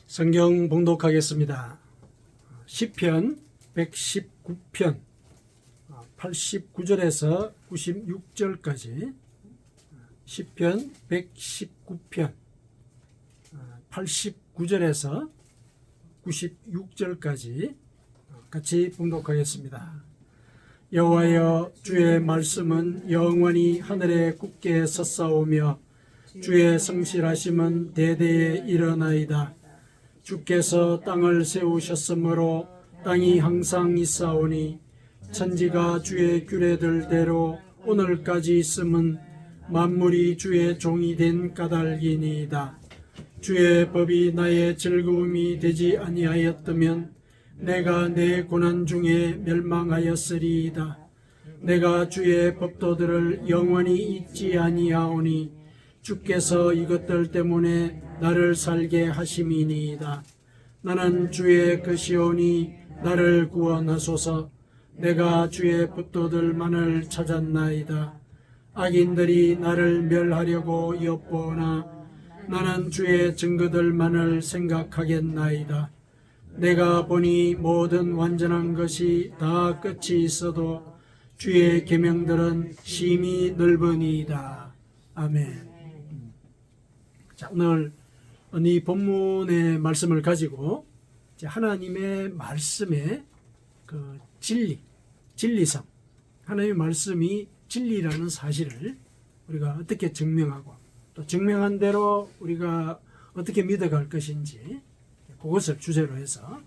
성경 봉독하겠습니다. 시편 119편 89절에서 96절까지 시편 119편 89절에서 96절까지 같이 봉독하겠습니다. 여호와여, 주의 말씀은 영원히 하늘에 굳게 섰사오며 주의 성실하심은 대대에 일어나이다. 주께서 땅을 세우셨으므로 땅이 항상 있사오니 천지가 주의 규례들대로 오늘까지 있음은 만물이 주의 종이 된 까닭이니이다. 주의 법이 나의 즐거움이 되지 아니하였다면 내가 내 고난 중에 멸망하였으리이다. 내가 주의 법도들을 영원히 잊지 아니하오니 주께서 이것들 때문에 나를 살게 하심이니이다. 나는 주의 것이오니 나를 구원하소서. 내가 주의 법도들만을 찾았나이다. 악인들이 나를 멸하려고 엿보나 나는 주의 증거들만을 생각하겠나이다. 내가 보니 모든 완전한 것이 다 끝이 있어도 주의 계명들은 심히 넓으니이다. 아멘. 자, 오늘 이 본문의 말씀을 가지고 하나님의 말씀의 그 진리성, 하나님의 말씀이 진리라는 사실을 우리가 어떻게 증명하고 또 증명한 대로 우리가 어떻게 믿어갈 것인지 그것을 주제로 해서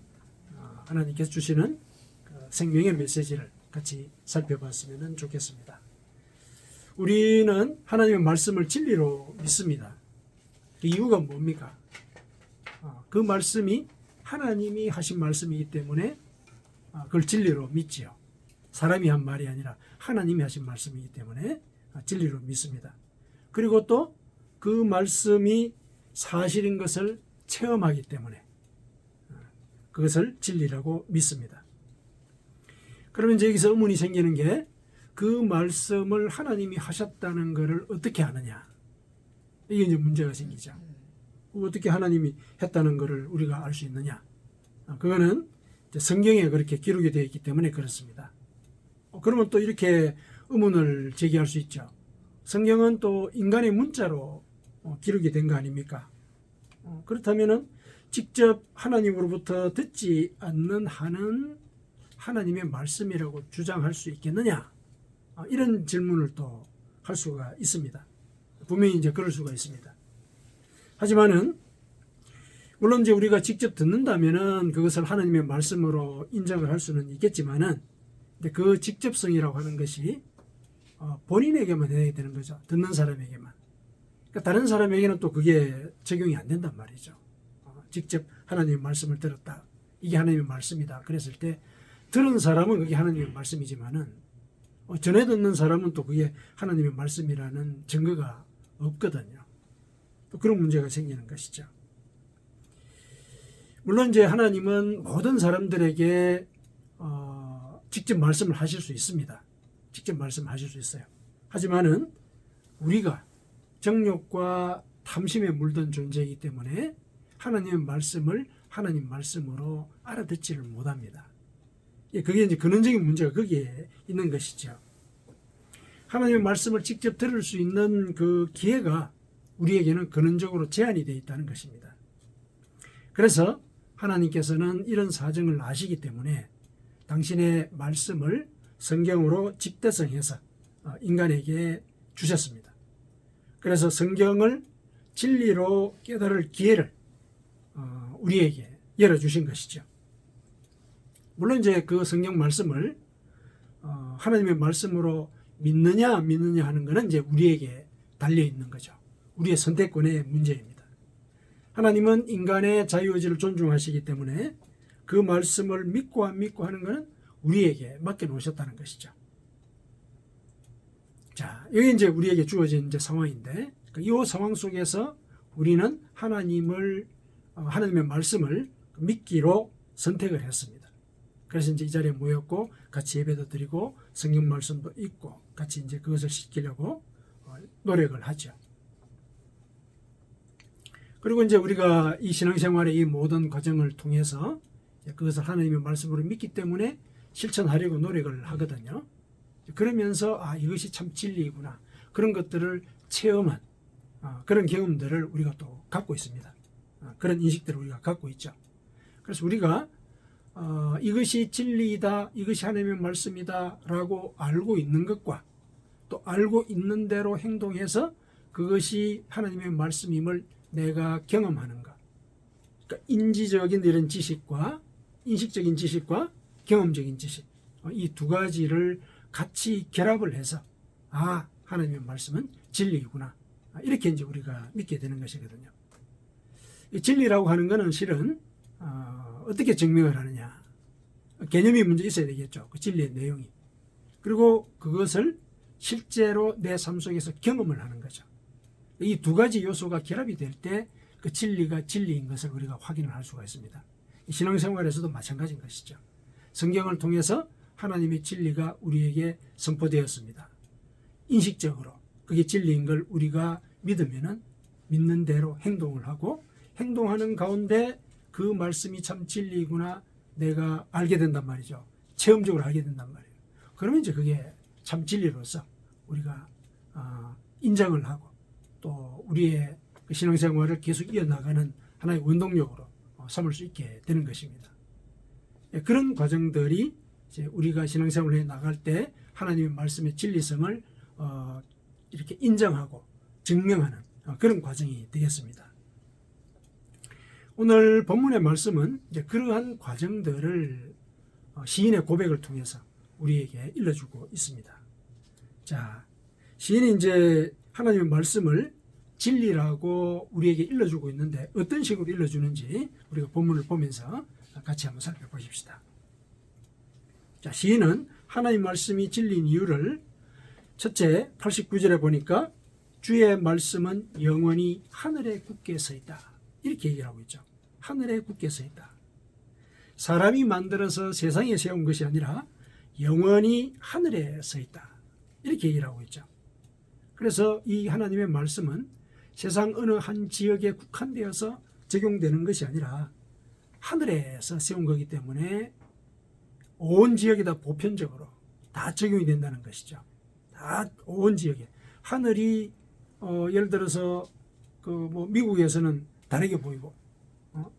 하나님께서 주시는 생명의 메시지를 같이 살펴봤으면 좋겠습니다. 우리는 하나님의 말씀을 진리로 믿습니다. 그 이유가 뭡니까? 그 말씀이 하나님이 하신 말씀이기 때문에 그걸 진리로 믿지요. 사람이 한 말이 아니라 하나님이 하신 말씀이기 때문에 진리로 믿습니다. 그리고 또 그 말씀이 사실인 것을 체험하기 때문에 그것을 진리라고 믿습니다. 그러면 이제 여기서 의문이 생기는 게 그 말씀을 하나님이 하셨다는 것을 어떻게 아느냐? 이게 이제 문제가 생기죠. 어떻게 하나님이 했다는 것을 우리가 알 수 있느냐? 그거는 성경에 그렇게 기록이 되어 있기 때문에 그렇습니다. 그러면 또 이렇게 의문을 제기할 수 있죠. 성경은 또 인간의 문자로 기록이 된 거 아닙니까? 그렇다면은 직접 하나님으로부터 듣지 않는 한은 하나님의 말씀이라고 주장할 수 있겠느냐? 이런 질문을 또 할 수가 있습니다. 분명히 이제 그럴 수가 있습니다. 하지만은 물론 이제 우리가 직접 듣는다면은 그것을 하나님의 말씀으로 인정을 할 수는 있겠지만은 그 직접성이라고 하는 것이 본인에게만 해야 되는 거죠. 듣는 사람에게만. 그러니까 다른 사람에게는 또 그게 적용이 안 된단 말이죠. 직접 하나님의 말씀을 들었다. 이게 하나님의 말씀이다. 그랬을 때 들은 사람은 그게 하나님의 말씀이지만은 전해 듣는 사람은 또 그게 하나님의 말씀이라는 증거가 없거든요. 또 그런 문제가 생기는 것이죠. 물론 이제 하나님은 모든 사람들에게 직접 말씀을 하실 수 있습니다. 직접 말씀하실 수 있어요. 하지만은 우리가 정욕과 탐심에 물든 존재이기 때문에 하나님의 말씀을 하나님 말씀으로 알아듣지를 못합니다. 그게 이제 근원적인 문제가 거기에 있는 것이죠. 하나님의 말씀을 직접 들을 수 있는 그 기회가 우리에게는 근원적으로 제한이 되어 있다는 것입니다. 그래서 하나님께서는 이런 사정을 아시기 때문에 당신의 말씀을 성경으로 집대성해서 인간에게 주셨습니다. 그래서 성경을 진리로 깨달을 기회를 우리에게 열어주신 것이죠. 물론 이제 그 성경 말씀을 하나님의 말씀으로 믿느냐 안 믿느냐 하는 것은 이제 우리에게 달려 있는 거죠. 우리의 선택권의 문제입니다. 하나님은 인간의 자유의지를 존중하시기 때문에 그 말씀을 믿고 안 믿고 하는 것은 우리에게 맡겨 놓으셨다는 것이죠. 자, 여기 이제 우리에게 주어진 이제 상황인데 이 상황 속에서 우리는 하나님의 말씀을 믿기로 선택을 했습니다. 그래서 이제 이 자리에 모였고 같이 예배도 드리고 성경 말씀도 읽고 같이 이제 그것을 지키려고 노력을 하죠. 그리고 이제 우리가 이 신앙생활의 이 모든 과정을 통해서 그것을 하나님의 말씀으로 믿기 때문에 실천하려고 노력을 하거든요. 그러면서 이것이 참 진리이구나, 그런 것들을 체험한 그런 경험들을 우리가 또 갖고 있습니다. 그런 인식들을 우리가 갖고 있죠. 그래서 우리가 이것이 진리이다, 이것이 하나님의 말씀이다 라고 알고 있는 것과 또 알고 있는 대로 행동해서 그것이 하나님의 말씀임을 내가 경험하는 것, 그러니까 인지적인 이런 지식과 인식적인 지식과 경험적인 지식, 이 두 가지를 같이 결합을 해서 하나님의 말씀은 진리이구나, 이렇게 이제 우리가 믿게 되는 것이거든요. 이 진리라고 하는 것은 실은 어떻게 증명을 하느냐, 개념이 먼저 있어야 되겠죠. 그 진리의 내용이. 그리고 그것을 실제로 내 삶 속에서 경험을 하는 거죠. 이 두 가지 요소가 결합이 될 때 그 진리가 진리인 것을 우리가 확인을 할 수가 있습니다. 신앙생활에서도 마찬가지인 것이죠. 성경을 통해서 하나님의 진리가 우리에게 선포되었습니다. 인식적으로 그게 진리인 걸 우리가 믿으면은 믿는 대로 행동을 하고, 행동하는 가운데 그 말씀이 참 진리이구나 내가 알게 된단 말이죠. 체험적으로 알게 된단 말이에요. 그러면 이제 그게 참 진리로서 우리가 인정을 하고 또 우리의 그 신앙생활을 계속 이어나가는 하나의 원동력으로 삼을 수 있게 되는 것입니다. 그런 과정들이 이제 우리가 신앙생활을 해 나갈 때 하나님의 말씀의 진리성을 이렇게 인정하고 증명하는 그런 과정이 되겠습니다. 오늘 본문의 말씀은 이제 그러한 과정들을 시인의 고백을 통해서 우리에게 일러주고 있습니다. 자, 시인이 이제 하나님의 말씀을 진리라고 우리에게 일러주고 있는데 어떤 식으로 일러주는지 우리가 본문을 보면서 같이 한번 살펴보십시다. 자, 시인은 하나님의 말씀이 진리인 이유를 첫째 89절에 보니까 주의 말씀은 영원히 하늘에 굳게 서 있다, 이렇게 얘기를 하고 있죠. 하늘에 굳게 서 있다. 사람이 만들어서 세상에 세운 것이 아니라 영원히 하늘에 서 있다, 이렇게 얘기를 하고 있죠. 그래서 이 하나님의 말씀은 세상 어느 한 지역에 국한되어서 적용되는 것이 아니라 하늘에서 세운 거기 때문에 온 지역에다 보편적으로 다 적용이 된다는 것이죠. 다 온 지역에. 하늘이 예를 들어서 미국에서는 다르게 보이고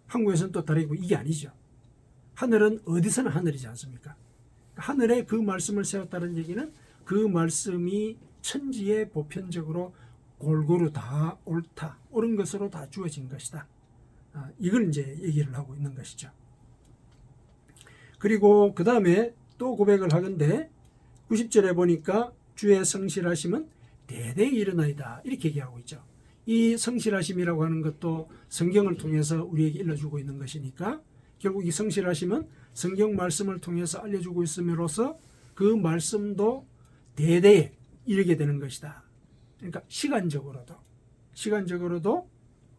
한국에서는 또 다르게 보이고, 이게 아니죠. 하늘은 어디서나 하늘이지 않습니까? 하늘에 그 말씀을 세웠다는 얘기는 그 말씀이 천지에 보편적으로 골고루 다 옳다, 옳은 것으로 다 주어진 것이다. 이걸 이제 얘기를 하고 있는 것이죠. 그리고 그 다음에 또 고백을 하건대 90절에 보니까 주의 성실하심은 대대히 일어나이다, 이렇게 얘기하고 있죠. 이 성실하심이라고 하는 것도 성경을 통해서 우리에게 일러주고 있는 것이니까 결국 이 성실하심은 성경 말씀을 통해서 알려주고 있음으로써 그 말씀도 대대히 이르게 되는 것이다. 그러니까 시간적으로도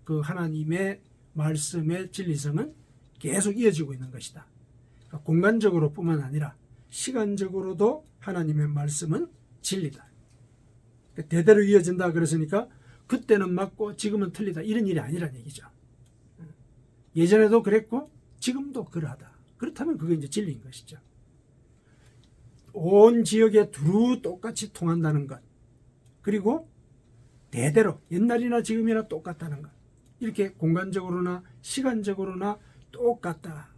그 하나님의 말씀의 진리성은 계속 이어지고 있는 것이다. 그러니까 공간적으로 뿐만 아니라 시간적으로도 하나님의 말씀은 진리다. 그러니까 대대로 이어진다 그랬으니까 그때는 맞고 지금은 틀리다, 이런 일이 아니란 얘기죠. 예전에도 그랬고 지금도 그러하다. 그렇다면 그게 이제 진리인 것이죠. 온 지역에 두루 똑같이 통한다는 것, 그리고 대대로 옛날이나 지금이나 똑같다는 것, 이렇게 공간적으로나 시간적으로나 똑같다,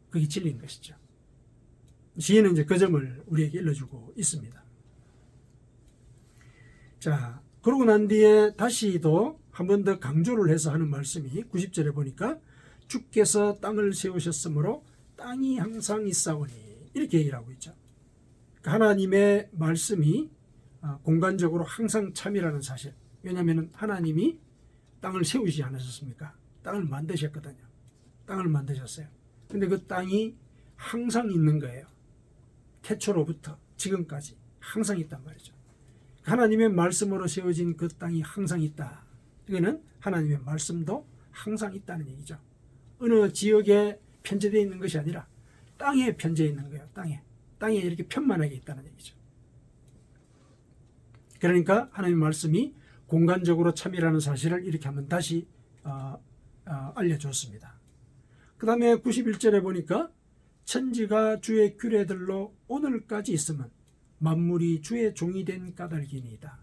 그게 진리인 것이죠. 시인은 이제 그 점을 우리에게 일러주고 있습니다. 자, 그러고 난 뒤에 다시도 한 번 더 강조를 해서 하는 말씀이 90절에 보니까 주께서 땅을 세우셨으므로 땅이 항상 있사오니, 이렇게 얘기를 하고 있죠. 하나님의 말씀이 공간적으로 항상 참이라는 사실. 왜냐하면 하나님이 땅을 세우지 않으셨습니까? 땅을 만드셨거든요. 땅을 만드셨어요. 근데 그 땅이 항상 있는 거예요. 태초로부터 지금까지 항상 있단 말이죠. 하나님의 말씀으로 세워진 그 땅이 항상 있다. 이거는 하나님의 말씀도 항상 있다는 얘기죠. 어느 지역에 편제되어 있는 것이 아니라 땅에 편제되어 있는 거예요. 땅에 이렇게 편만하게 있다는 얘기죠. 그러니까 하나님의 말씀이 공간적으로 참이라는 사실을 이렇게 한번 다시 알려줬습니다. 그 다음에 91절에 보니까 천지가 주의 규례들로 오늘까지 있으면 만물이 주의 종이 된 까닭이니이다.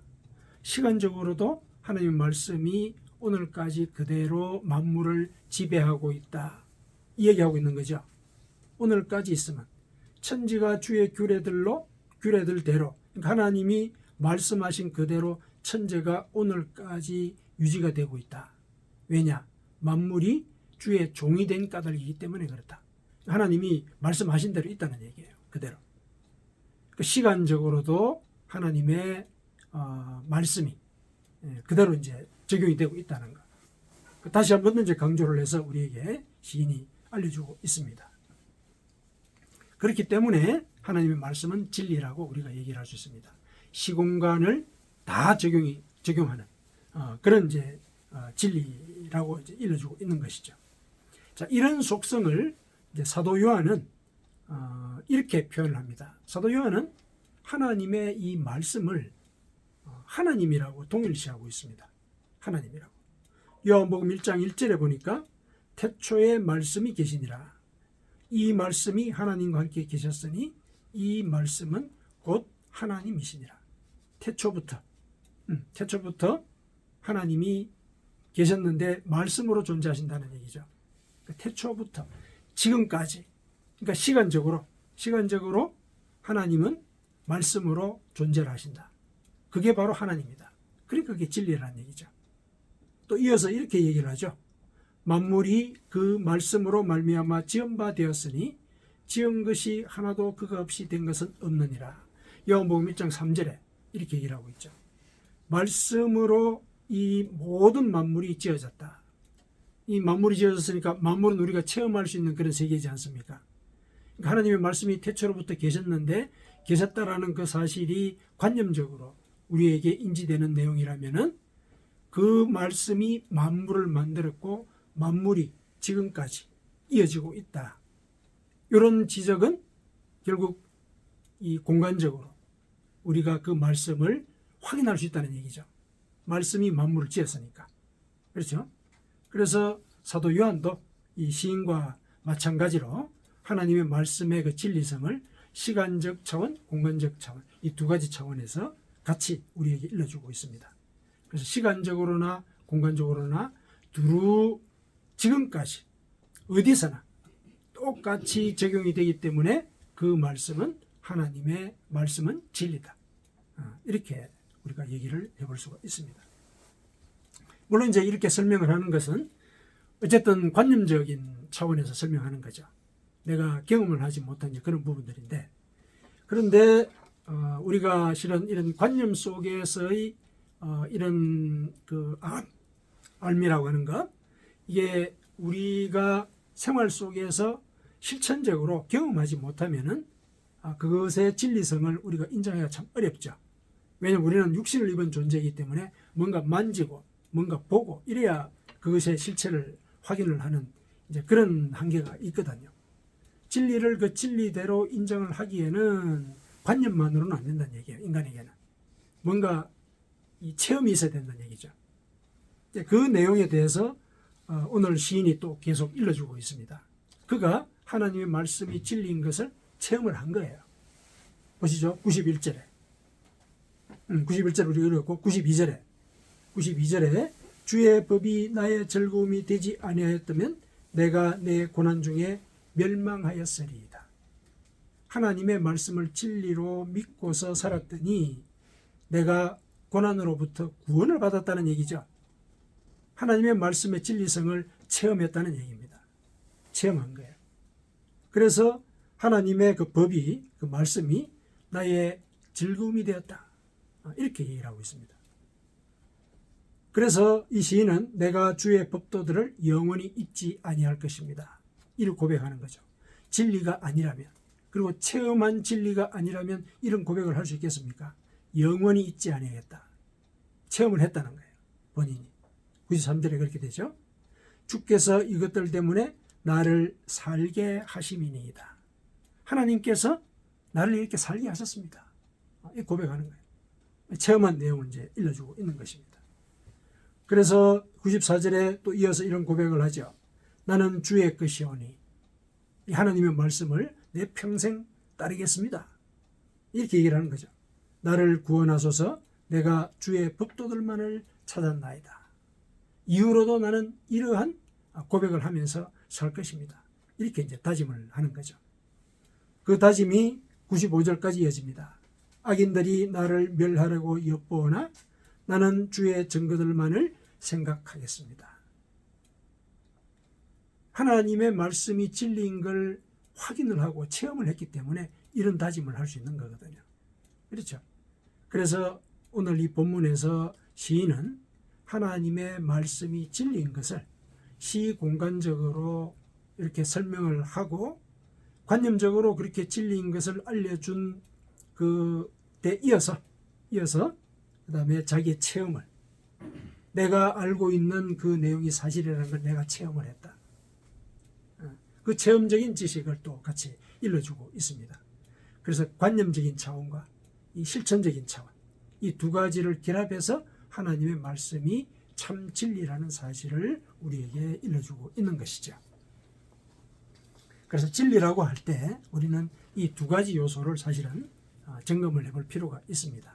시간적으로도 하나님의 말씀이 오늘까지 그대로 만물을 지배하고 있다. 이 얘기하고 있는 거죠. 오늘까지 있으면 천지가 주의 규례대로 그러니까 하나님이 말씀하신 그대로 천지가 오늘까지 유지가 되고 있다. 왜냐? 만물이 주의 종이 된 까닭이기 때문에 그렇다. 하나님이 말씀하신 대로 있다는 얘기예요. 그대로. 시간적으로도 하나님의 말씀이 그대로 이제 적용이 되고 있다는 것. 다시 한 번 이제 강조를 해서 우리에게 시인이 알려주고 있습니다. 그렇기 때문에 하나님의 말씀은 진리라고 우리가 얘기를 할 수 있습니다. 시공간을 다 적용하는 그런 이제 진리라고 이제 일러주고 있는 것이죠. 자, 이런 속성을 이제 사도 요한은 이렇게 표현을 합니다. 사도 요한은 하나님의 이 말씀을 하나님이라고 동일시하고 있습니다. 하나님이라고. 요한복음 1장 1절에 보니까 태초에 말씀이 계시니라. 이 말씀이 하나님과 함께 계셨으니 이 말씀은 곧 하나님이시니라. 태초부터 하나님이 계셨는데 말씀으로 존재하신다는 얘기죠. 태초부터 지금까지, 그러니까 시간적으로 하나님은 말씀으로 존재를 하신다. 그게 바로 하나님이다. 그러니까 그게 진리라는 얘기죠. 또 이어서 이렇게 얘기를 하죠. 만물이 그 말씀으로 말미암아 지은 바 되었으니 지은 것이 하나도 그가 없이 된 것은 없느니라. 요한복음 1장 3절에 이렇게 얘기를 하고 있죠. 말씀으로 이 모든 만물이 지어졌다. 이 만물이 지어졌으니까 만물은 우리가 체험할 수 있는 그런 세계이지 않습니까? 그러니까 하나님의 말씀이 태초로부터 계셨는데 계셨다라는 그 사실이 관념적으로 우리에게 인지되는 내용이라면은 그 말씀이 만물을 만들었고 만물이 지금까지 이어지고 있다. 이런 지적은 결국 이 공간적으로 우리가 그 말씀을 확인할 수 있다는 얘기죠. 말씀이 만물을 지었으니까. 그렇죠? 그래서 사도 요한도 이 시인과 마찬가지로 하나님의 말씀의 그 진리성을 시간적 차원, 공간적 차원, 이 두 가지 차원에서 같이 우리에게 일러주고 있습니다. 그래서 시간적으로나 공간적으로나 두루 지금까지 어디서나 똑같이 적용이 되기 때문에 그 말씀은 하나님의 말씀은 진리다. 이렇게 우리가 얘기를 해볼 수가 있습니다. 물론 이제 이렇게 설명을 하는 것은 어쨌든 관념적인 차원에서 설명하는 거죠. 내가 경험을 하지 못한 그런 부분들인데, 그런데 우리가 실은 이런 관념 속에서의 이런 그 알미라고 하는 것, 이게 우리가 생활 속에서 실천적으로 경험하지 못하면은 그것의 진리성을 우리가 인정하기가 참 어렵죠. 왜냐하면 우리는 육신을 입은 존재이기 때문에 뭔가 만지고 뭔가 보고 이래야 그것의 실체를 확인을 하는 이제 그런 한계가 있거든요. 진리를 그 진리대로 인정을 하기에는 관념만으로는 안 된다는 얘기예요. 인간에게는 뭔가 이 체험이 있어야 된다는 얘기죠. 그 내용에 대해서 오늘 시인이 또 계속 일러주고 있습니다. 그가 하나님의 말씀이 진리인 것을 체험을 한 거예요. 보시죠. 91절에 91절 우리가 읽었고 92절에 주의 법이 나의 즐거움이 되지 아니하였다면 내가 내 고난 중에 멸망하였으리이다. 하나님의 말씀을 진리로 믿고서 살았더니 내가 고난으로부터 구원을 받았다는 얘기죠. 하나님의 말씀의 진리성을 체험했다는 얘기입니다. 체험한 거예요. 그래서 하나님의 그 법이, 그 말씀이 나의 즐거움이 되었다. 이렇게 얘기를 하고 있습니다. 그래서 이 시인은 내가 주의 법도들을 영원히 잊지 아니할 것입니다. 이를 고백하는 거죠. 진리가 아니라면, 그리고 체험한 진리가 아니라면 이런 고백을 할 수 있겠습니까? 영원히 잊지 아니하겠다. 체험을 했다는 거예요. 본인이. 93절에 그렇게 되죠. 주께서 이것들 때문에 나를 살게 하심이니이다. 하나님께서 나를 이렇게 살게 하셨습니다. 이 고백하는 거예요. 체험한 내용을 이제 일러주고 있는 것입니다. 그래서 94절에 또 이어서 이런 고백을 하죠. 나는 주의 것이오니 이 하나님의 말씀을 내 평생 따르겠습니다. 이렇게 얘기를 하는 거죠. 나를 구원하소서. 내가 주의 법도들만을 찾았나이다. 이후로도 나는 이러한 고백을 하면서 살 것입니다. 이렇게 이제 다짐을 하는 거죠. 그 다짐이 95절까지 이어집니다. 악인들이 나를 멸하려고 엿보으나 나는 주의 증거들만을 생각하겠습니다. 하나님의 말씀이 진리인 걸 확인을 하고 체험을 했기 때문에 이런 다짐을 할 수 있는 거거든요. 그렇죠? 그래서 오늘 이 본문에서 시인은 하나님의 말씀이 진리인 것을 시공간적으로 이렇게 설명을 하고 관념적으로 그렇게 진리인 것을 알려준 그때 이어서 그 다음에 자기의 체험을 내가 알고 있는 그 내용이 사실이라는 걸 내가 체험을 했다. 그 체험적인 지식을 또 같이 일러주고 있습니다. 그래서 관념적인 차원과 이 실천적인 차원, 이 두 가지를 결합해서 하나님의 말씀이 참 진리라는 사실을 우리에게 일러주고 있는 것이죠. 그래서 진리라고 할 때 우리는 이 두 가지 요소를 사실은 점검을 해볼 필요가 있습니다.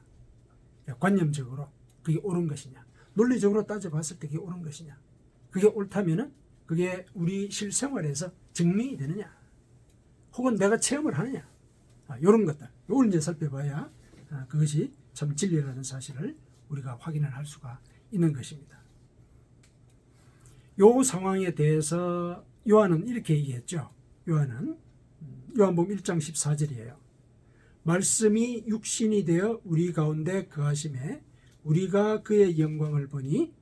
관념적으로 그게 옳은 것이냐, 논리적으로 따져봤을 때 그게 옳은 것이냐, 그게 옳다면은 그게 우리 실생활에서 증명이 되느냐, 혹은 내가 체험을 하느냐, 이런 것들, 이걸 이제 살펴봐야 그것이 참 진리라는 사실을 우리가 확인을 할 수가 있는 것입니다. 이 상황에 대해서 요한은 이렇게 얘기했죠. 요한복음 1장 14절이에요. 말씀이 육신이 되어 우리 가운데 거하심에 우리가 그의 영광을 보니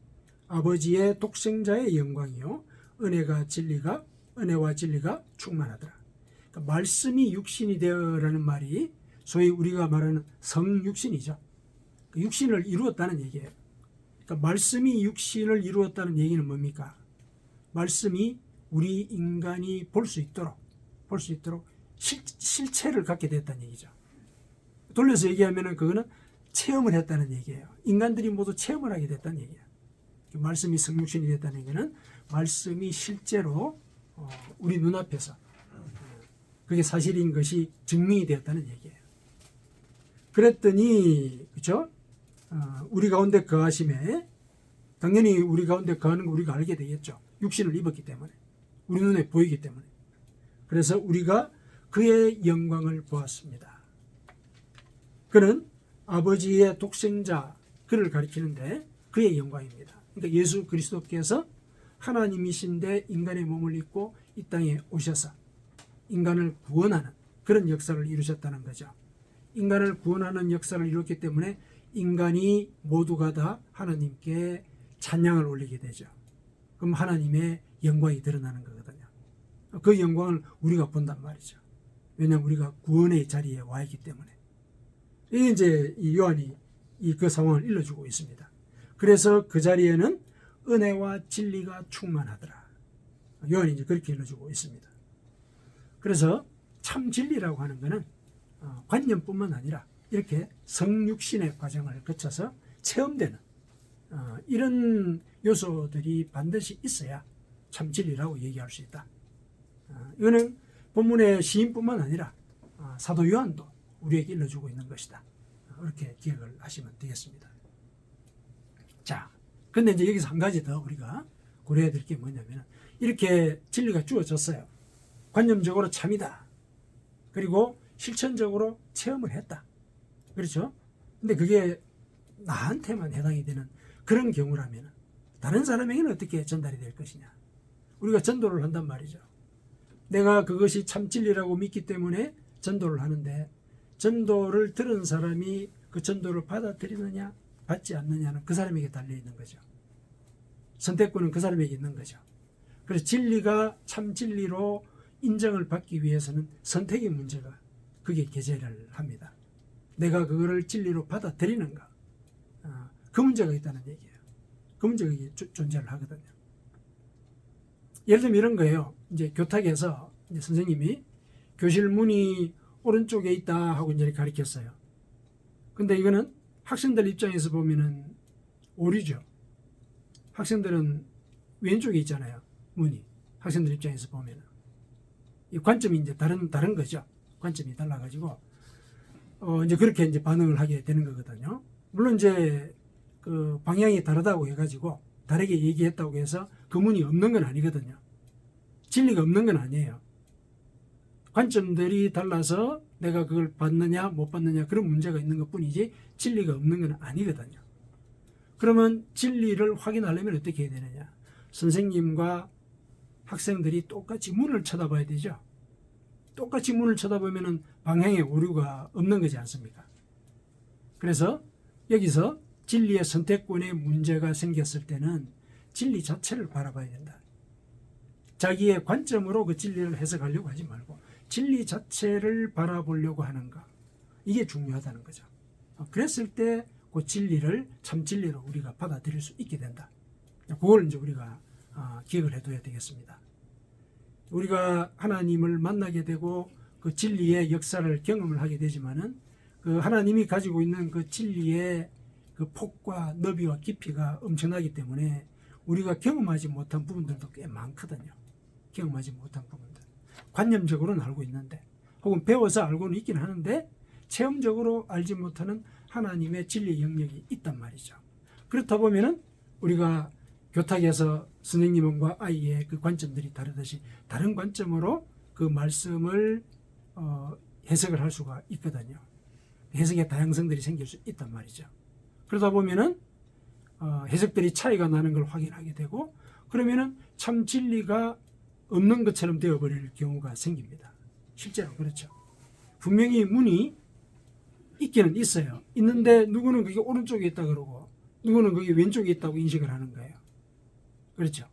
아버지의 독생자의 영광이요 은혜와 진리가 충만하더라. 그러니까 말씀이 육신이 되어라는 말이 소위 우리가 말하는 성육신이죠. 그 육신을 이루었다는 얘기예요. 그러니까 말씀이 육신을 이루었다는 얘기는 뭡니까? 말씀이 우리 인간이 볼 수 있도록 실체를 갖게 됐다는 얘기죠. 돌려서 얘기하면 그거는 체험을 했다는 얘기예요. 인간들이 모두 체험을 하게 됐다는 얘기예요. 말씀이 성육신이 됐다는 얘기는 말씀이 실제로 우리 눈앞에서 그게 사실인 것이 증명이 되었다는 얘기예요. 그랬더니 그렇죠? 우리 가운데 거하심에 당연히 우리 가운데 거하는 거 우리가 알게 되겠죠. 육신을 입었기 때문에 우리 눈에 보이기 때문에. 그래서 우리가 그의 영광을 보았습니다. 그는 아버지의 독생자 그를 가리키는데 그의 영광입니다. 그러니까 예수 그리스도께서 하나님이신데 인간의 몸을 입고 이 땅에 오셔서 인간을 구원하는 그런 역사를 이루셨다는 거죠. 인간을 구원하는 역사를 이뤘기 때문에 인간이 모두가 다 하나님께 찬양을 올리게 되죠. 그럼 하나님의 영광이 드러나는 거거든요. 그 영광을 우리가 본단 말이죠. 왜냐하면 우리가 구원의 자리에 와 있기 때문에. 이게 이제 이 요한이 그 상황을 일러주고 있습니다. 그래서 그 자리에는 은혜와 진리가 충만하더라. 요한이 이제 그렇게 일러주고 있습니다. 그래서 참 진리라고 하는 것은 관념뿐만 아니라 이렇게 성육신의 과정을 거쳐서 체험되는 이런 요소들이 반드시 있어야 참 진리라고 얘기할 수 있다. 이거는 본문의 시인뿐만 아니라 사도 요한도 우리에게 일러주고 있는 것이다. 이렇게 기억을 하시면 되겠습니다. 자, 근데 이제 여기서 한 가지 더 우리가 고려해야 될 게 뭐냐면 이렇게 진리가 주어졌어요. 관념적으로 참이다. 그리고 실천적으로 체험을 했다. 그렇죠? 근데 그게 나한테만 해당이 되는 그런 경우라면 다른 사람에게는 어떻게 전달이 될 것이냐. 우리가 전도를 한단 말이죠. 내가 그것이 참 진리라고 믿기 때문에 전도를 하는데 전도를 들은 사람이 그 전도를 받아들이느냐 받지 않느냐는 그 사람에게 달려있는 거죠. 선택권은 그 사람에게 있는 거죠. 그래서 진리가 참 진리로 인정을 받기 위해서는 선택의 문제가 그게 개재를 합니다. 내가 그거를 진리로 받아들이는가. 그 문제가 있다는 얘기예요. 그 문제가 존재를 하거든요. 예를 들면 이런 거예요. 이제 교탁에서 이제 선생님이 교실 문이 오른쪽에 있다 하고 이제 가르쳤어요. 근데 이거는 학생들 입장에서 보면은 오류죠. 학생들은 왼쪽에 있잖아요. 문이. 학생들 입장에서 보면 이 관점이 이제 다른 거죠. 관점이 달라가지고 이제 그렇게 이제 반응을 하게 되는 거거든요. 물론 이제 그 방향이 다르다고 해가지고 다르게 얘기했다고 해서 그 문이 없는 건 아니거든요. 진리가 없는 건 아니에요. 관점들이 달라서 내가 그걸 받느냐 못 받느냐 그런 문제가 있는 것 뿐이지 진리가 없는 건 아니거든요. 그러면 진리를 확인하려면 어떻게 해야 되느냐? 선생님과 학생들이 똑같이 문을 쳐다봐야 되죠. 똑같이 문을 쳐다보면 방향에 오류가 없는 거지 않습니까? 그래서 여기서 진리의 선택권에 문제가 생겼을 때는 진리 자체를 바라봐야 된다. 자기의 관점으로 그 진리를 해석하려고 하지 말고 진리 자체를 바라보려고 하는 것, 이게 중요하다는 거죠. 그랬을 때 그 진리를 참 진리로 우리가 받아들일 수 있게 된다. 그걸 이제 우리가 기억을 해둬야 되겠습니다. 우리가 하나님을 만나게 되고 그 진리의 역사를 경험을 하게 되지만은 그 하나님이 가지고 있는 그 진리의 그 폭과 너비와 깊이가 엄청나기 때문에 우리가 경험하지 못한 부분들도 꽤 많거든요. 경험하지 못한 부분들. 관념적으로는 알고 있는데 혹은 배워서 알고는 있긴 하는데 체험적으로 알지 못하는 하나님의 진리 영역이 있단 말이죠. 그렇다 보면은 우리가 교탁에서 선생님과 아이의 그 관점들이 다르듯이 다른 관점으로 그 말씀을 해석을 할 수가 있거든요. 해석의 다양성들이 생길 수 있단 말이죠. 그러다 보면은 해석들이 차이가 나는 걸 확인하게 되고 그러면은 참 진리가 없는 것처럼 되어버릴 경우가 생깁니다. 실제로 그렇죠. 분명히 문이 있기는 있어요. 있는데 누구는 그게 오른쪽에 있다 그러고 누구는 그게 왼쪽에 있다고 인식을 하는 거예요. 그렇죠.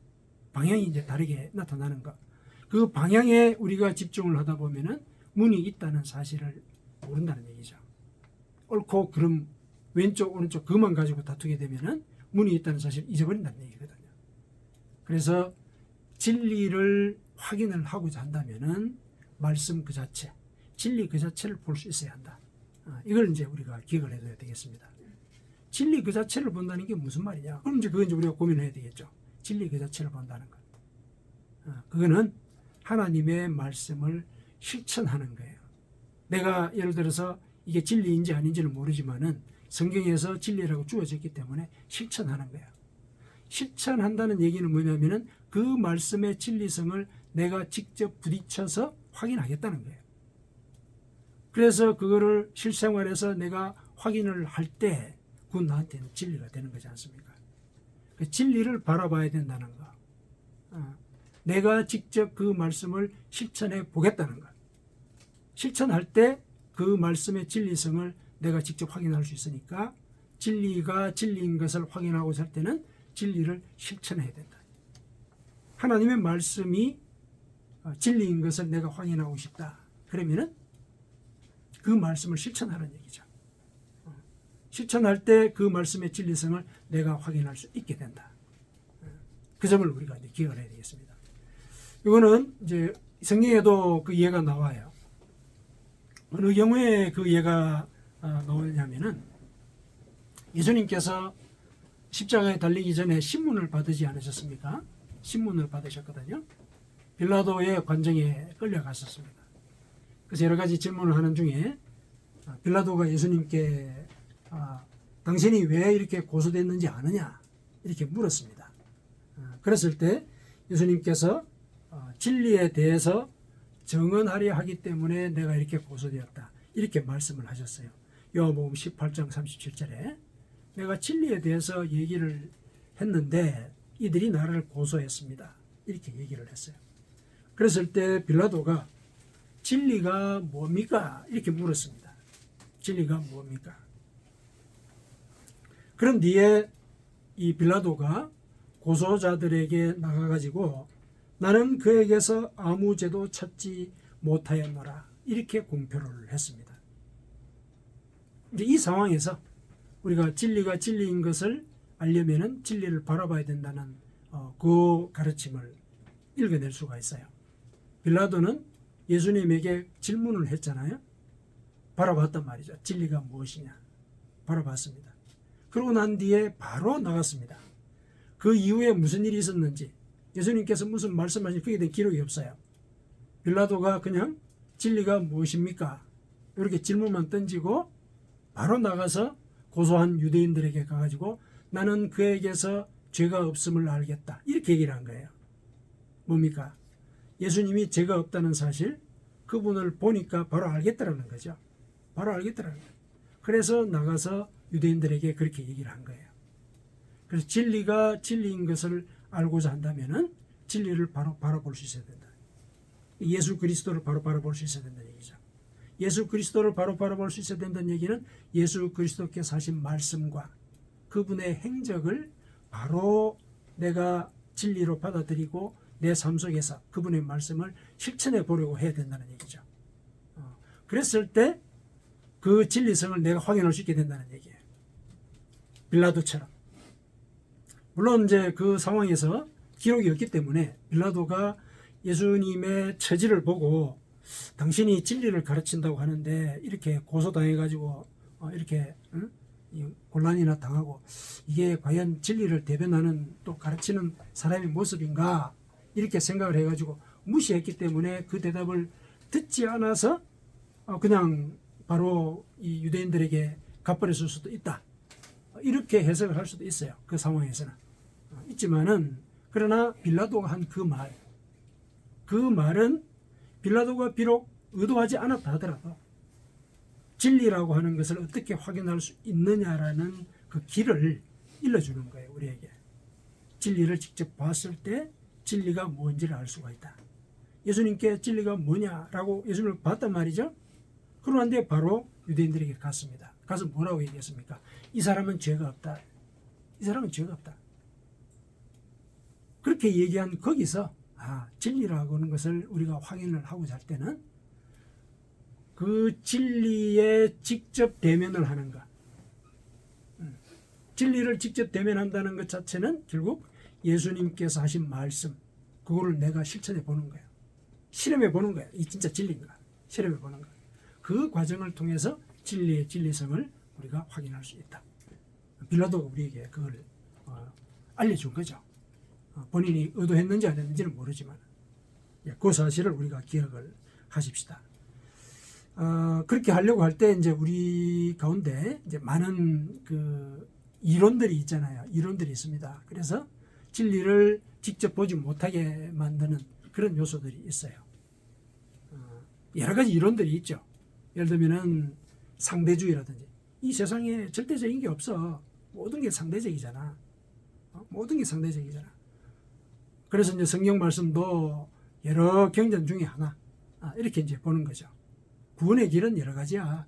방향이 이제 다르게 나타나는 것. 그 방향에 우리가 집중을 하다 보면은 문이 있다는 사실을 모른다는 얘기죠. 옳고 그름, 왼쪽, 오른쪽 그것만 가지고 다투게 되면은 문이 있다는 사실을 잊어버린다는 얘기거든요. 그래서 진리를 확인을 하고자 한다면은 말씀 그 자체, 진리 그 자체를 볼 수 있어야 한다. 이걸 이제 우리가 기억을 해둬야 되겠습니다. 진리 그 자체를 본다는 게 무슨 말이냐? 그럼 이제 그건 이제 우리가 고민해야 되겠죠. 진리 그 자체를 본다는 것. 그거는 하나님의 말씀을 실천하는 거예요. 내가 예를 들어서 이게 진리인지 아닌지는 모르지만은 성경에서 진리라고 주어졌기 때문에 실천하는 거예요. 실천한다는 얘기는 뭐냐면은 그 말씀의 진리성을 내가 직접 부딪혀서 확인하겠다는 거예요. 그래서 그거를 실생활에서 내가 확인을 할 때 그건 나한테는 진리가 되는 거지 않습니까? 그 진리를 바라봐야 된다는 거. 내가 직접 그 말씀을 실천해 보겠다는 것. 실천할 때 그 말씀의 진리성을 내가 직접 확인할 수 있으니까 진리가 진리인 것을 확인하고자 할 때는 진리를 실천해야 된다. 하나님의 말씀이 진리인 것을 내가 확인하고 싶다. 그러면은 그 말씀을 실천하는 얘기죠. 실천할 때 그 말씀의 진리성을 내가 확인할 수 있게 된다. 그 점을 우리가 이제 기억을 해야 되겠습니다. 이거는 이제 성경에도 그 예가 나와요. 어느 경우에 그 예가 나오냐면은 예수님께서 십자가에 달리기 전에 신문을 받으지 않으셨습니까? 신문을 받으셨거든요. 빌라도의 관정에 끌려갔었습니다. 그래서 여러 가지 질문을 하는 중에 빌라도가 예수님께 당신이 왜 이렇게 고소됐는지 아느냐 이렇게 물었습니다. 그랬을 때 예수님께서 진리에 대해서 정언하려 하기 때문에 내가 이렇게 고소되었다 이렇게 말씀을 하셨어요. 요한복음 18장 37절에 내가 진리에 대해서 얘기를 했는데 이들이 나를 고소했습니다. 이렇게 얘기를 했어요. 그랬을 때 빌라도가 진리가 뭡니까? 이렇게 물었습니다. 진리가 뭡니까? 그런 뒤에 이 빌라도가 고소자들에게 나가가지고 나는 그에게서 아무 죄도 찾지 못하였노라 이렇게 공표를 했습니다. 이제 이 상황에서 우리가 진리가 진리인 것을 알려면은 진리를 바라봐야 된다는 그 가르침을 읽어낼 수가 있어요. 빌라도는 예수님에게 질문을 했잖아요. 바라봤단 말이죠. 진리가 무엇이냐 바라봤습니다. 그러고 난 뒤에 바로 나갔습니다. 그 이후에 무슨 일이 있었는지 예수님께서 무슨 말씀하신 그에 대한 기록이 없어요. 빌라도가 그냥 진리가 무엇입니까? 이렇게 질문만 던지고 바로 나가서 고소한 유대인들에게 가가지고 나는 그에게서 죄가 없음을 알겠다. 이렇게 얘기를 한 거예요. 뭡니까? 예수님이 죄가 없다는 사실, 그분을 보니까 바로 알겠다라는 거죠. 바로 알겠다라는 거예요. 그래서 나가서 유대인들에게 그렇게 얘기를 한 거예요. 그래서 진리가 진리인 것을 알고자 한다면은 진리를 바로 바라볼 수 있어야 된다. 예수 그리스도를 바로 바라볼 수 있어야 된다는 얘기죠. 예수 그리스도를 바로 바라볼 수 있어야 된다는 얘기는 예수 그리스도께서 하신 말씀과 그분의 행적을 바로 내가 진리로 받아들이고 내 삶 속에서 그분의 말씀을 실천해 보려고 해야 된다는 얘기죠. 그랬을 때 그 진리성을 내가 확인할 수 있게 된다는 얘기예요. 빌라도처럼. 물론 이제 그 상황에서 기록이 없기 때문에 빌라도가 예수님의 처지를 보고 당신이 진리를 가르친다고 하는데 이렇게 고소당해가지고 이렇게 곤란이나 당하고 이게 과연 진리를 대변하는 또 가르치는 사람의 모습인가 이렇게 생각을 해가지고 무시했기 때문에 그 대답을 듣지 않아서 그냥 바로 이 유대인들에게 갚아렸을 수도 있다. 이렇게 해석을 할 수도 있어요. 그 상황에서는. 있지만은 그러나 빌라도가 한 그 말은 빌라도가 비록 의도하지 않았다 하더라도 진리라고 하는 것을 어떻게 확인할 수 있느냐라는 그 길을 일러주는 거예요. 우리에게. 진리를 직접 봤을 때 진리가 뭔지를 알 수가 있다. 예수님께 진리가 뭐냐라고 예수님을 봤단 말이죠. 그런데 바로 유대인들에게 갔습니다. 가서 뭐라고 얘기했습니까? 이 사람은 죄가 없다. 이 사람은 죄가 없다. 그렇게 얘기한 거기서 진리라고 하는 것을 우리가 확인을 하고자 할 때는 그 진리에 직접 대면을 하는 것. 진리를 직접 대면한다는 것 자체는 결국 예수님께서 하신 말씀, 그거를 내가 실천해 보는 거예요. 실험해 보는 거예요. 이 진짜 진리인가? 실험해 보는 거예요. 그 과정을 통해서 진리의 진리성을 우리가 확인할 수 있다. 빌라도가 우리에게 그걸 알려준 거죠. 본인이 의도했는지 안 했는지는 모르지만 그 사실을 우리가 기억을 하십시다. 그렇게 하려고 할 때 이제 우리 가운데 이제 많은 그 이론들이 있잖아요. 이론들이 있습니다. 그래서 진리를 직접 보지 못하게 만드는 그런 요소들이 있어요. 여러 가지 이론들이 있죠. 예를 들면은 상대주의라든지 이 세상에 절대적인 게 없어. 모든 게 상대적이잖아. 모든 게 상대적이잖아. 그래서 이제 성경 말씀도 여러 경전 중에 하나 이렇게 이제 보는 거죠. 구원의 길은 여러 가지야.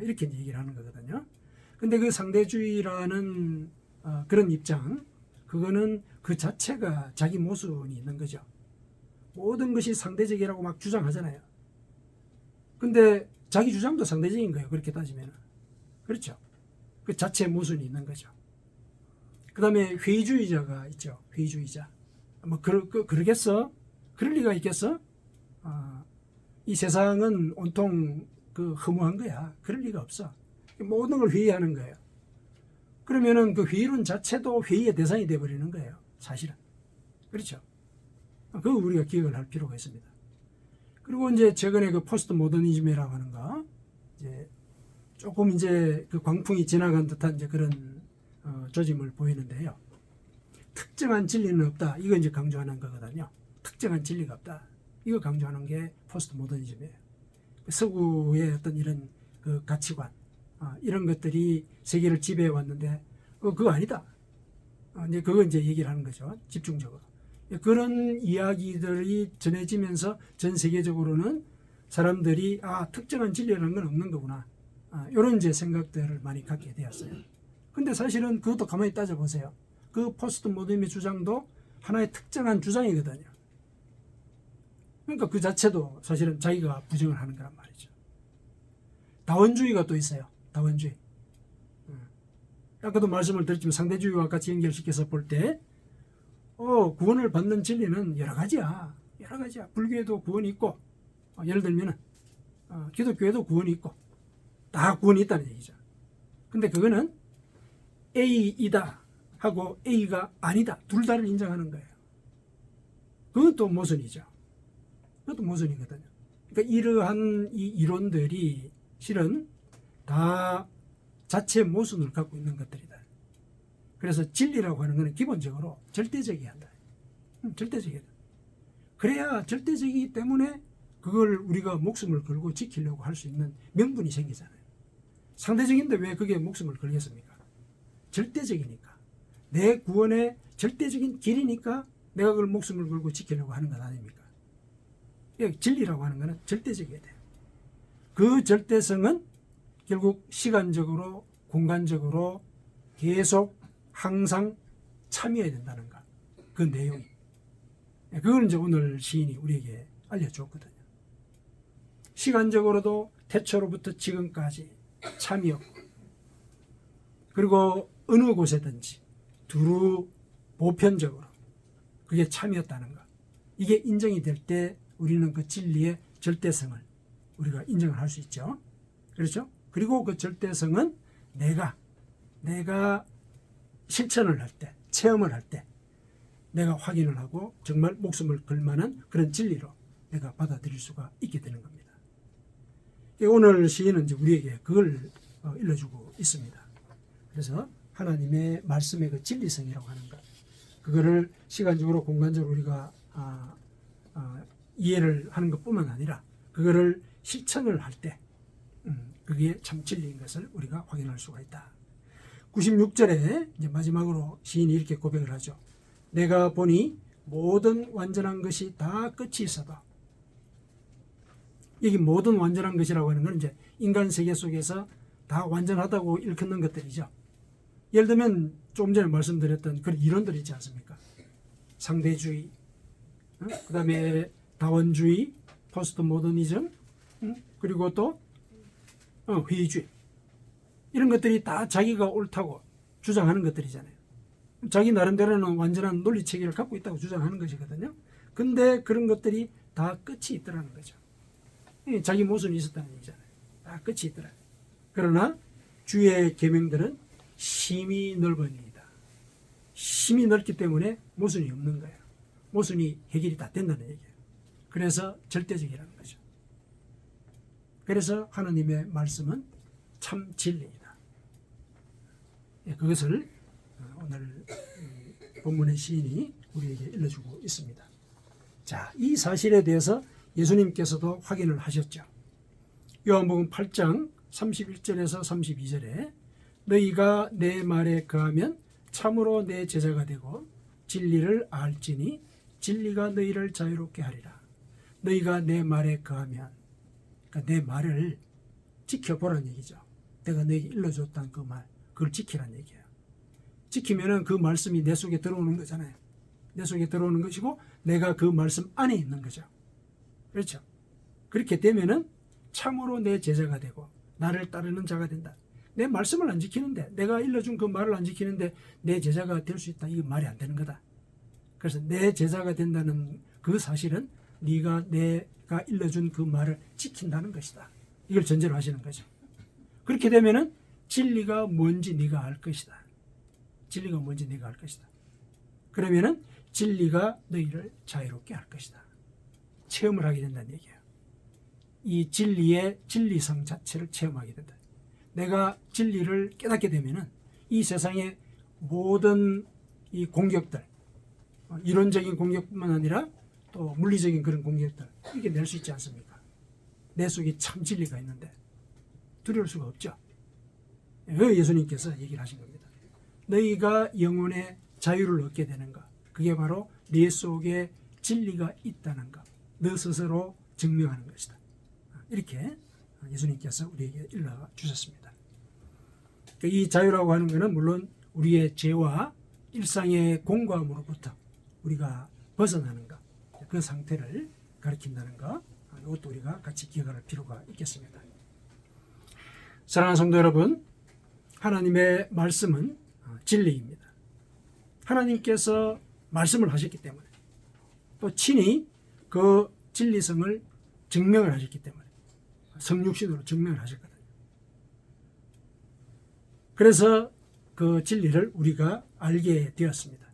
이렇게 얘기를 하는 거거든요. 근데 그 상대주의라는 그런 입장, 그거는 그 자체가 자기 모순이 있는 거죠. 모든 것이 상대적이라고 막 주장하잖아요. 근데 자기 주장도 상대적인 거예요. 그렇게 따지면. 그렇죠. 그 자체 모순이 있는 거죠. 그 다음에 회의주의자가 있죠. 회의주의자. 뭐, 그러겠어? 그럴 리가 있겠어? 이 세상은 온통 그 허무한 거야. 그럴 리가 없어. 모든 걸 회의하는 거예요. 그러면은 그 회의론 자체도 회의의 대상이 되어버리는 거예요. 사실은. 그렇죠. 그거 우리가 기억을 할 필요가 있습니다. 그리고 이제 최근에 그 포스트 모더니즘이라고 하는 거, 이제 조금 이제 그 광풍이 지나간 듯한 이제 그런 조짐을 보이는데요. 특정한 진리는 없다. 이거 이제 강조하는 거거든요. 특정한 진리가 없다. 이거 강조하는 게 포스트 모더니즘이에요. 서구의 어떤 이런 그 가치관, 이런 것들이 세계를 지배해 왔는데, 그거 아니다. 이제 그거 이제 얘기를 하는 거죠. 집중적으로. 그런 이야기들이 전해지면서 전 세계적으로는 사람들이 특정한 진리라는 건 없는 거구나. 이런 이제 생각들을 많이 갖게 되었어요. 근데 사실은 그것도 가만히 따져보세요. 그 포스트 모더니즘의 주장도 하나의 특정한 주장이거든요. 그러니까 그 자체도 사실은 자기가 부정을 하는 거란 말이죠. 다원주의가 또 있어요. 다원주의. 아까도 말씀을 드렸지만 상대주의와 같이 연결시켜서 볼 때 구원을 받는 진리는 여러 가지야. 여러 가지야. 불교에도 구원이 있고, 예를 들면은 기독교에도 구원이 있고, 다 구원이 있다는 얘기죠. 근데 그거는 A이다. 하고 A가 아니다. 둘 다를 인정하는 거예요. 그건 또 모순이죠. 그것도 모순이거든요. 그러니까 이러한 이 이론들이 실은 다 자체 모순을 갖고 있는 것들이다. 그래서 진리라고 하는 것은 기본적으로 절대적이어야 한다. 절대적이다. 그래야 절대적이기 때문에 그걸 우리가 목숨을 걸고 지키려고 할 수 있는 명분이 생기잖아요. 상대적인데 왜 그게 목숨을 걸겠습니까? 절대적이니까. 내 구원의 절대적인 길이니까 내가 그걸 목숨을 걸고 지키려고 하는 것 아닙니까? 진리라고 하는 것은 절대적이어야 돼요. 그 절대성은 결국 시간적으로 공간적으로 계속 항상 참여해야 된다는 것. 그 내용이. 그걸 이제 오늘 시인이 우리에게 알려줬거든요. 시간적으로도 태초로부터 지금까지 참이었고, 그리고 어느 곳에든지 두루 보편적으로 그게 참이었다는 것. 이게 인정이 될 때 우리는 그 진리의 절대성을 우리가 인정을 할 수 있죠. 그렇죠? 그리고 그 절대성은 내가 실천을 할 때, 체험을 할 때 내가 확인을 하고 정말 목숨을 걸 만한 그런 진리로 내가 받아들일 수가 있게 되는 겁니다. 오늘 시인은 이제 우리에게 그걸 일러주고 있습니다. 그래서 하나님의 말씀의 그 진리성이라고 하는 것, 그거를 시간적으로 공간적으로 우리가 이해를 하는 것뿐만 아니라 그거를 실천을 할 때 그게 참 진리인 것을 우리가 확인할 수가 있다. 96절에 이제 마지막으로 시인이 이렇게 고백을 하죠. 내가 보니 모든 완전한 것이 다 끝이 있어도, 이게 모든 완전한 것이라고 하는 건 이제 인간 세계 속에서 다 완전하다고 일컫는 것들이죠. 예를 들면 좀 전에 말씀드렸던 그런 이론들 있지 않습니까? 상대주의, 그 다음에 다원주의, 포스트 모더니즘, 그리고 또 회의주의. 이런 것들이 다 자기가 옳다고 주장하는 것들이잖아요. 자기 나름대로는 완전한 논리체계를 갖고 있다고 주장하는 것이거든요. 근데 그런 것들이 다 끝이 있더라는 거죠. 자기 모순이 있었다는 얘기잖아요. 다 끝이 있더라. 그러나 주의 계명들은 심히 넓으니이다. 심히 넓기 때문에 모순이 없는 거예요. 모순이 해결이 다 된다는 얘기예요. 그래서 절대적이라는 거죠. 그래서 하나님의 말씀은 참 진리이다. 그것을 오늘 본문의 시인이 우리에게 일러주고 있습니다. 자, 이 사실에 대해서 예수님께서도 확인을 하셨죠. 요한복음 8장 31절에서 32절에 너희가 내 말에 거하면 참으로 내 제자가 되고 진리를 알지니 진리가 너희를 자유롭게 하리라. 너희가 내 말에 거하면, 그러니까 내 말을 지켜보라는 얘기죠. 내가 너에게 일러줬던 그 말, 그걸 지키라는 얘기예요. 지키면은 그 말씀이 내 속에 들어오는 거잖아요. 내 속에 들어오는 것이고 내가 그 말씀 안에 있는 거죠. 그렇죠? 그렇게 되면은 참으로 내 제자가 되고 나를 따르는 자가 된다. 내 말씀을 안 지키는데, 내가 일러준 그 말을 안 지키는데 내 제자가 될 수 있다. 이거 말이 안 되는 거다. 그래서 내 제자가 된다는 그 사실은 네가 내가 일러준 그 말을 지킨다는 것이다. 이걸 전제로 하시는 거죠. 그렇게 되면은 진리가 뭔지 네가 알 것이다. 진리가 뭔지 네가 알 것이다. 그러면은 진리가 너희를 자유롭게 할 것이다. 체험을 하게 된다는 얘기예요. 이 진리의 진리성 자체를 체험하게 된다. 내가 진리를 깨닫게 되면은 이 세상의 모든 이 공격들, 이론적인 공격뿐만 아니라 또 물리적인 그런 공격들, 이게 낼 수 있지 않습니까? 내 속에 참 진리가 있는데 두려울 수가 없죠. 그 예수님께서 얘기를 하신 겁니다. 너희가 영혼의 자유를 얻게 되는 것, 그게 바로 네 속에 진리가 있다는 것, 너 스스로 증명하는 것이다. 이렇게 예수님께서 우리에게 일러주셨습니다. 이 자유라고 하는 것은 물론 우리의 죄와 일상의 공고함으로부터 우리가 벗어나는 것, 그 상태를 가리킨다는 것, 이것도 우리가 같이 기억할 필요가 있겠습니다. 사랑하는 성도 여러분, 하나님의 말씀은 진리입니다. 하나님께서 말씀을 하셨기 때문에, 또 친히 그 진리성을 증명을 하셨기 때문에 성육신으로 증명을 하셨거든요. 그래서 그 진리를 우리가 알게 되었습니다.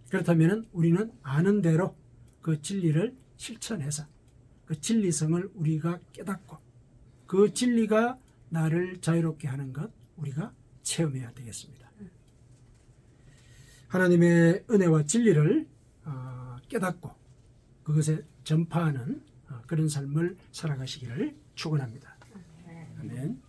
그렇다면 우리는 아는 대로 그 진리를 실천해서 그 진리성을 우리가 깨닫고 그 진리가 나를 자유롭게 하는 것 우리가 체험해야 되겠습니다. 하나님의 은혜와 진리를 깨닫고 그것에 전파하는 그런 삶을 살아가시기를 축원합니다. 아멘.